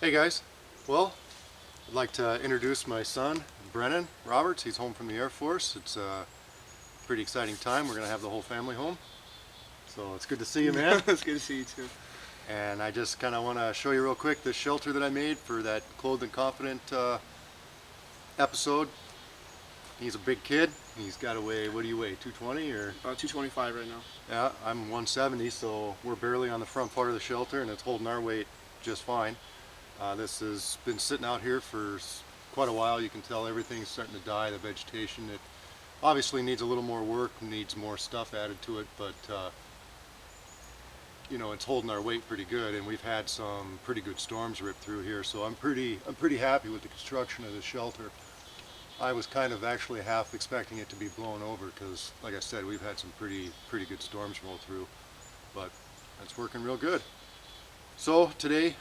Hey guys, well, I'd like to introduce my son, Brennan Roberts. He's home from the Air Force. It's a pretty exciting time. We're going to have the whole family home. So it's good to see you, man. It's good to see you too. And I just kind of want to show you real quick the shelter that I made for that Clothed and Confident episode. He's a big kid. He's got to weigh, what do you weigh, 220 or? About 225 right now. Yeah, I'm 170, so we're barely on the front part of the shelter and it's holding our weight just fine. This has been sitting out here for quite a while. You can tell everything's starting to die, the vegetation. It obviously needs a little more work, needs more stuff added to it, but you know, it's holding our weight pretty good, and we've had some pretty good storms rip through here, so I'm pretty happy with the construction of this shelter. I was kind of actually half expecting it to be blown over because, like I said, we've had some pretty good storms roll through, but it's working real good. So today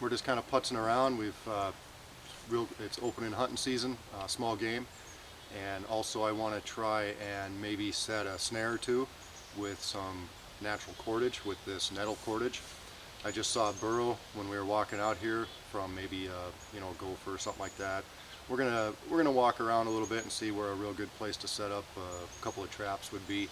we're just kind of putzing around. It's opening hunting season, small game, and also I want to try and maybe set a snare or two with some natural cordage with this nettle cordage. I just saw a burrow when we were walking out here from maybe a gopher or something like that. We're gonna walk around a little bit and see where a real good place to set up a couple of traps would be.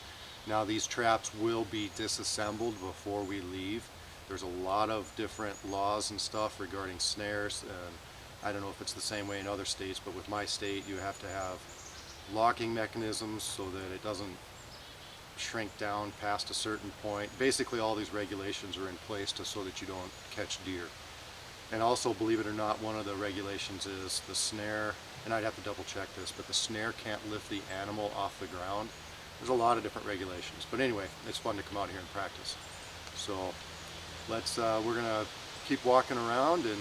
Now these traps will be disassembled before we leave. There's a lot of different laws and stuff regarding snares, and I don't know if it's the same way in other states, but with my state you have to have locking mechanisms so that it doesn't shrink down past a certain point. Basically all these regulations are in place so that you don't catch deer. And also, believe it or not, one of the regulations is the snare, and I'd have to double check this, but the snare can't lift the animal off the ground. There's a lot of different regulations, but anyway, it's fun to come out here and practice. So we're gonna keep walking around and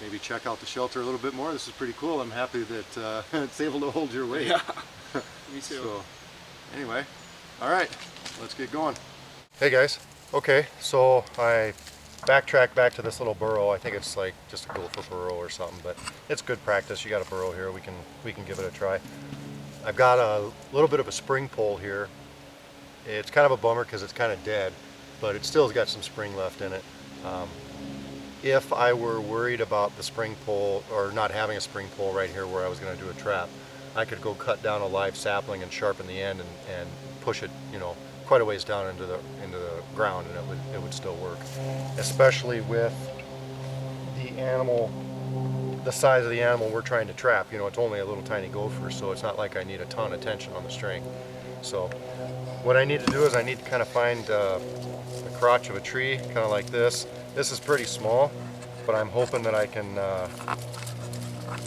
maybe check out the shelter a little bit more. This is pretty cool. I'm happy that it's able to hold your weight. Yeah, me too. So anyway, all right, let's get going. Hey guys, okay, so I backtrack back to this little burrow. I think it's like just a gopher burrow or something, but it's good practice. You got a burrow here, we can give it a try. I've got a little bit of a spring pole here. It's kind of a bummer because it's kind of dead, but it still has got some spring left in it. If I were worried about the spring pole or not having a spring pole right here where I was going to do a trap, I could go cut down a live sapling and sharpen the end and push it, quite a ways down into the ground, and it would still work. Especially with the animal, the size of the animal we're trying to trap. It's only a little tiny gopher, so it's not like I need a ton of tension on the string. So what I need to do is I need to kind of find the crotch of a tree, kind of like this. This is pretty small, but I'm hoping that I can.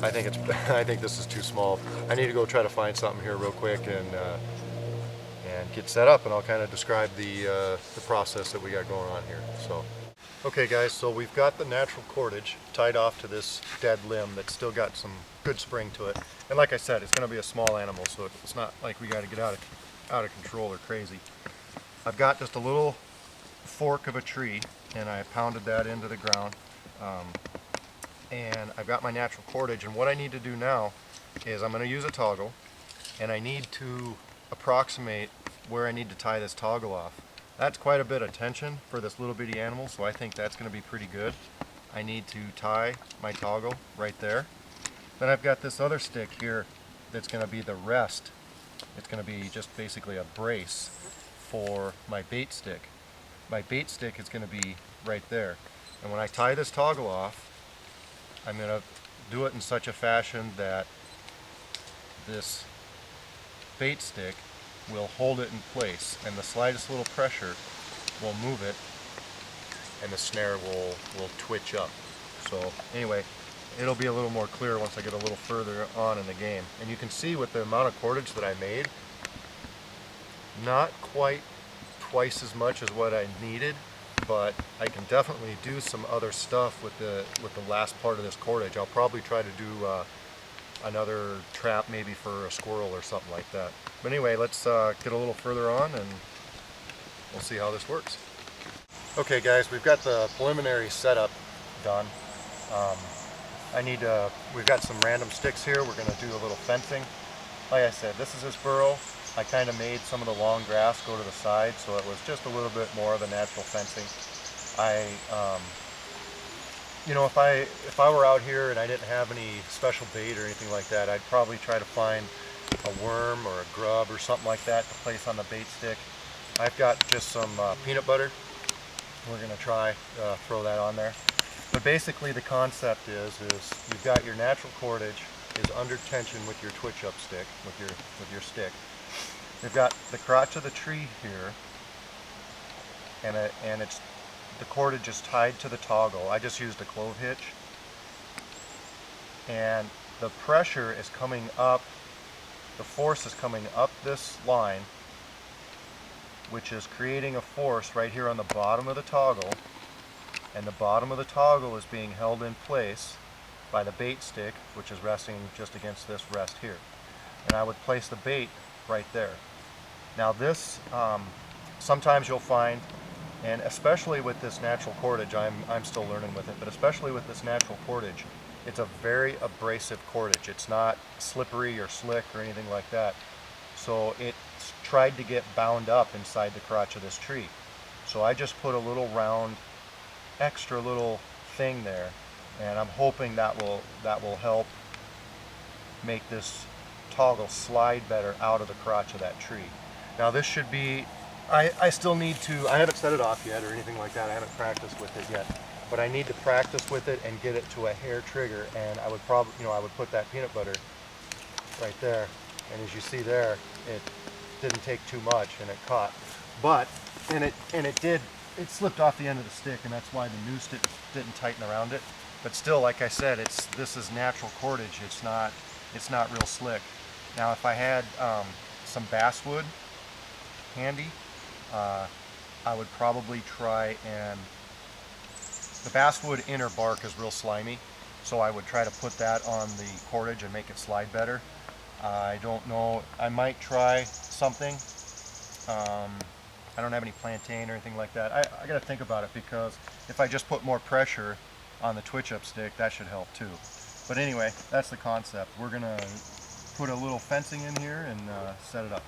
I think this is too small. I need to go try to find something here real quick and get set up, and I'll kind of describe the process that we got going on here. So, okay guys, so we've got the natural cordage tied off to this dead limb that's still got some good spring to it. And like I said, it's going to be a small animal, so it's not like we got to get out of control or crazy. I've got just a little fork of a tree, and I pounded that into the ground. And I've got my natural cordage, and what I need to do now is I'm going to use a toggle, and I need to approximate where I need to tie this toggle off. That's quite a bit of tension for this little bitty animal, so I think that's going to be pretty good. I need to tie my toggle right there. Then I've got this other stick here that's going to be the rest. It's going to be just basically a brace for my bait stick. My bait stick is going to be right there. And when I tie this toggle off, I'm going to do it in such a fashion that this bait stick will hold it in place, and the slightest little pressure will move it, and the snare will twitch up. So anyway, it'll be a little more clear once I get a little further on in the game. And you can see with the amount of cordage that I made, not quite twice as much as what I needed, but I can definitely do some other stuff with the last part of this cordage. I'll probably try to do another trap maybe for a squirrel or something like that. But anyway, let's get a little further on and we'll see how this works. Okay guys, we've got the preliminary setup done. We've got some random sticks here. We're going to do a little fencing. Like I said, this is his burrow. I kind of made some of the long grass go to the side, so it was just a little bit more of the natural fencing. I you know, if I were out here and I didn't have any special bait or anything like that, I'd probably try to find a worm or a grub or something like that to place on the bait stick. I've got just some peanut butter. We're gonna try throw that on there. But basically the concept is you've got your natural cordage is under tension with your twitch up stick, with your stick. You've got the crotch of the tree here, and it's the cordage is tied to the toggle. I just used a clove hitch, and the pressure is coming up, the force is coming up this line, which is creating a force right here on the bottom of the toggle, and the bottom of the toggle is being held in place by the bait stick, which is resting just against this rest here. And I would place the bait right there. Now this, sometimes you'll find, and especially with this natural cordage, I'm still learning with it, but especially with this natural cordage, it's a very abrasive cordage. It's not slippery or slick or anything like that. So it's tried to get bound up inside the crotch of this tree. So I just put a little round, extra little thing there, and I'm hoping that will help make this toggle slide better out of the crotch of that tree. Now this should be, I still need to, I haven't set it off yet or anything like that. I haven't practiced with it yet, but I need to practice with it and get it to a hair trigger. And I would probably, you know, I would put that peanut butter right there, and as you see there, it didn't take too much and it caught. But it slipped off the end of the stick, and that's why the noose didn't tighten around it. But still, like I said, this is natural cordage. It's not real slick. Now if I had some basswood handy, I would probably try, and the basswood inner bark is real slimy, so I would try to put that on the cordage and make it slide better. I don't know, I might try something. I don't have any plantain or anything like that. I gotta think about it, because if I just put more pressure on the twitch up stick, that should help too. But anyway, that's the concept. We're gonna put a little fencing in here and set it up.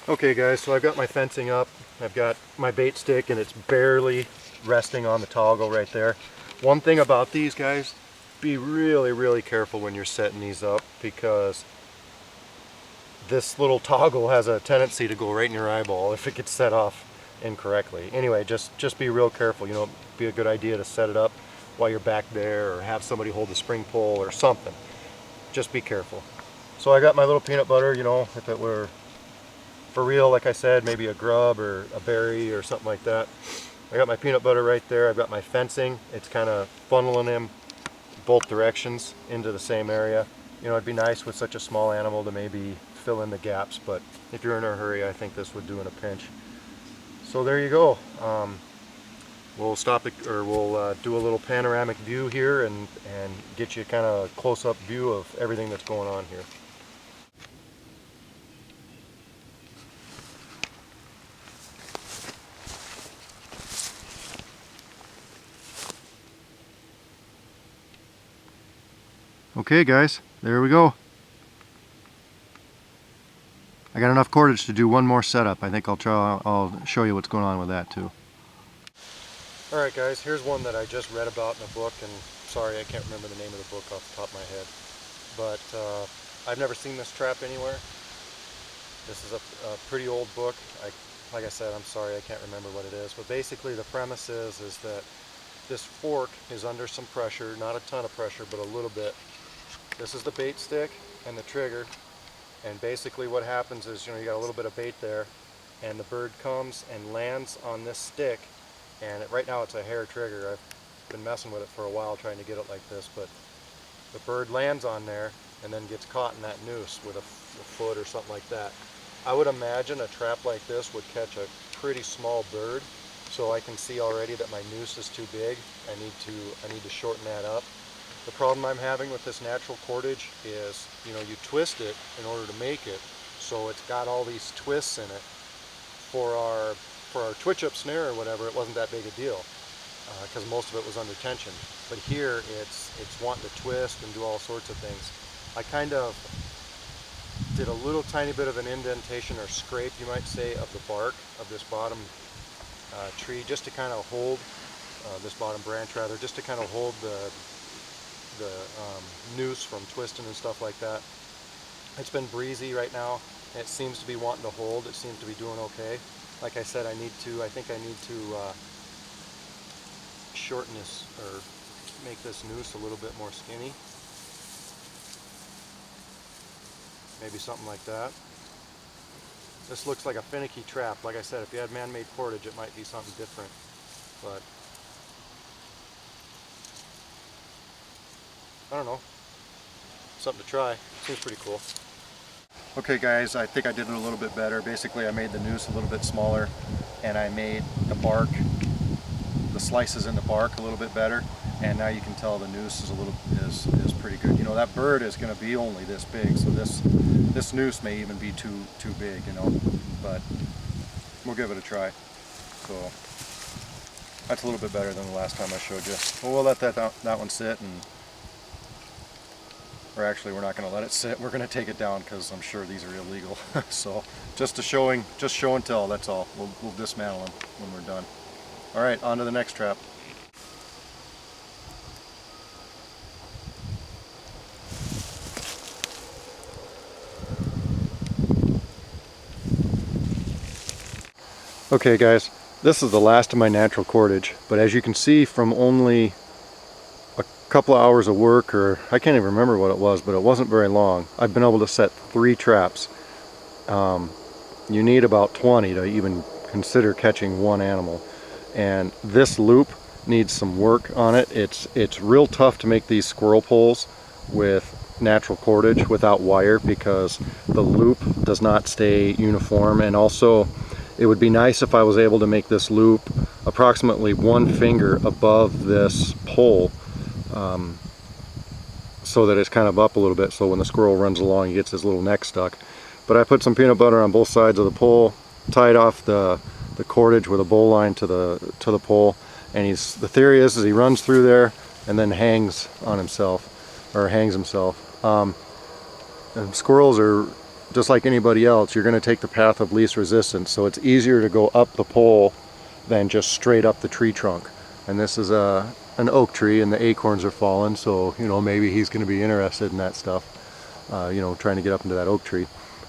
Okay guys, so I've got my fencing up. I've got my bait stick, and it's barely resting on the toggle right there. One thing about these guys, be really careful when you're setting these up, because this little toggle has a tendency to go right in your eyeball if it gets set off incorrectly. Anyway, just be real careful. You know, it'd be a good idea to set it up while you're back there, or have somebody hold the spring pole or something. Just be careful. So I got my little peanut butter. You know, if it were for real, like I said, maybe a grub or a berry or something like that. I got my peanut butter right there. I've got my fencing. It's kind of funneling him both directions into the same area. You know, it'd be nice with such a small animal to maybe fill in the gaps, but if you're in a hurry, I think this would do in a pinch. So there you go. We'll stop it, or we'll do a little panoramic view here and get you kind of a close-up view of everything that's going on here. Okay guys, there we go. I got enough cordage to do one more setup. I think I'll show you what's going on with that too. Alright guys, here's one that I just read about in a book, and sorry I can't remember the name of the book off the top of my head. But I've never seen this trap anywhere. This is a pretty old book. Like I said, I'm sorry I can't remember what it is. But basically the premise is that this fork is under some pressure, not a ton of pressure, but a little bit. This is the bait stick and the trigger, and basically what happens is, you know, you got a little bit of bait there, and the bird comes and lands on this stick, and right now it's a hair trigger. I've been messing with it for a while trying to get it like this, but the bird lands on there and then gets caught in that noose with a foot or something like that. I would imagine a trap like this would catch a pretty small bird, so I can see already that my noose is too big. I need to shorten that up. The problem I'm having with this natural cordage is, you know, you twist it in order to make it, so it's got all these twists in it. For our for our twitch up snare or whatever, it wasn't that big a deal because most of it was under tension. But here it's wanting to twist and do all sorts of things. I kind of did a little tiny bit of an indentation or scrape, you might say, of the bark of this bottom tree, just to kind of hold this bottom branch rather, just to kind of hold the noose from twisting and stuff like that. It's been breezy right now. It seems to be wanting to hold. It seems to be doing okay. Like I said, I think I need to shorten this or make this noose a little bit more skinny. Maybe something like that. This looks like a finicky trap. Like I said, if you had man-made cordage, it might be something different. But I don't know. Something to try. Seems pretty cool. Okay guys, I think I did it a little bit better. Basically I made the noose a little bit smaller and I made the bark, the slices in the bark a little bit better, and now you can tell the noose is pretty good. You know, that bird is going to be only this big, so this noose may even be too big, you know, but we'll give it a try. So that's a little bit better than the last time I showed you. Well, we'll let that one sit, and or actually we're not going to let it sit, we're going to take it down because I'm sure these are illegal. So just show and tell, that's all. We'll dismantle them when we're done. Alright, on to the next trap. Okay guys, this is the last of my natural cordage, but as you can see from only a couple of hours of work, or I can't even remember what it was, but it wasn't very long, I've been able to set 3 traps. You need about 20 to even consider catching one animal, and this loop needs some work on it. It's real tough to make these squirrel poles with natural cordage without wire because the loop does not stay uniform, and also it would be nice if I was able to make this loop approximately 1 finger above this pole, so that it's kind of up a little bit, so when the squirrel runs along he gets his little neck stuck. But I put some peanut butter on both sides of the pole, tied off the cordage with a bowline to the pole, and the theory is he runs through there and then hangs on himself, or hangs himself. And squirrels are just like anybody else. You're going to take the path of least resistance, so it's easier to go up the pole than just straight up the tree trunk. And this is an oak tree, and the acorns are fallen, so you know, maybe he's going to be interested in that stuff, you know, trying to get up into that oak tree.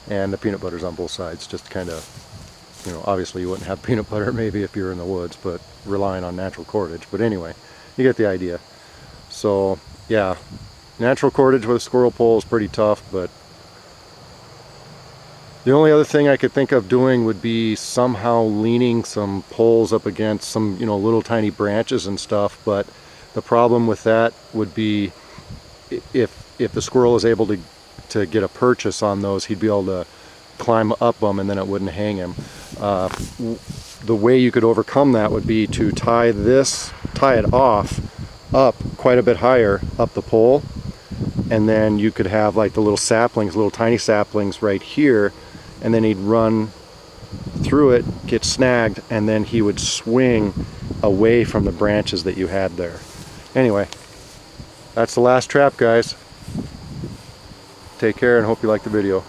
And the peanut butter's on both sides, just kind of, you know, obviously you wouldn't have peanut butter maybe if you're in the woods, but relying on natural cordage. But anyway, you get the idea. So yeah, natural cordage with a squirrel pole is pretty tough, but the only other thing I could think of doing would be somehow leaning some poles up against some, you know, little tiny branches and stuff. But the problem with that would be if the squirrel is able to get a purchase on those, he'd be able to climb up them and then it wouldn't hang him. The way you could overcome that would be to tie it off up quite a bit higher up the pole, and then you could have like the little saplings, little tiny saplings right here, and then he'd run through it, get snagged, and then he would swing away from the branches that you had there. Anyway, that's the last trap, guys. Take care and hope you like the video.